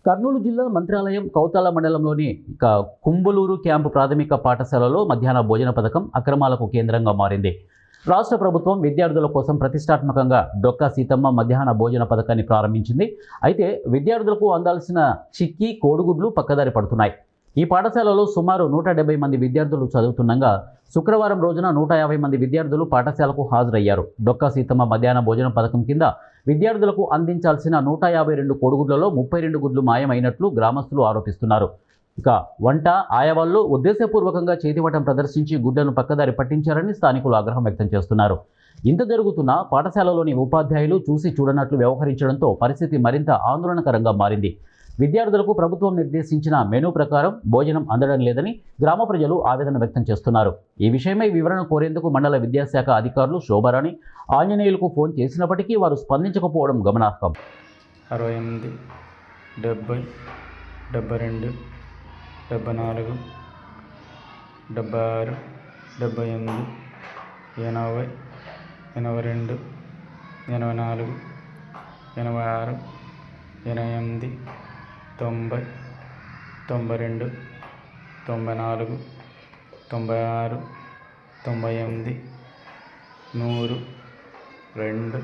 కర్నూలు జిల్లా మంత్రాలయం కౌతాల మండలంలోని కుంబలూరు క్యాంపు ప్రాథమిక పాఠశాలలో మధ్యాహ్న భోజన పథకం అక్రమాలకు కేంద్రంగా మారింది. రాష్ట్ర ప్రభుత్వం విద్యార్థుల కోసం ప్రతిష్టాత్మకంగా డొక్కా సీతమ్మ మధ్యాహ్న భోజన పథకాన్ని ప్రారంభించింది. అయితే విద్యార్థులకు అందాల్సిన చిక్కీ, కోడిగుడ్లు పక్కదారి పడుతున్నాయి. ఈ పాఠశాలలో సుమారు 170 మంది విద్యార్థులు చదువుతుండగా శుక్రవారం రోజున 150 మంది విద్యార్థులు పాఠశాలకు హాజరయ్యారు. డొక్కా సీతమ్మ మధ్యాహ్న భోజన పథకం కింద విద్యార్థులకు అందించాల్సిన 152 కోడిగుడ్లలో 32 గుడ్లు మాయమైనట్లు గ్రామస్తులు ఆరోపిస్తున్నారు. ఇక వంట ఆయవాళ్లు ఉద్దేశపూర్వకంగా చేతివటం ప్రదర్శించి గుడ్లను పక్కదారి పట్టించారని స్థానికులు ఆగ్రహం వ్యక్తం చేస్తున్నారు. ఇంత జరుగుతున్నా పాఠశాలలోని ఉపాధ్యాయులు చూసి చూడనట్లు వ్యవహరించడంతో పరిస్థితి మరింత ఆందోళనకరంగా మారింది. విద్యార్థులకు ప్రభుత్వం నిర్దేశించిన మెనూ ప్రకారం భోజనం అందడం లేదని గ్రామ ప్రజలు ఆవేదన వ్యక్తం చేస్తున్నారు. ఈ విషయమై వివరణ కోరేందుకు మండల విద్యాశాఖ అధికారులు శోభారాణి, ఆంజనేయులకు ఫోన్ చేసినప్పటికీ వారు స్పందించకపోవడం గమనార్హం. 68, 70, 72, 74, 76, 78, 80, 82, 84, 86, 88, 90, 92, 94, 96, 98, 100, 2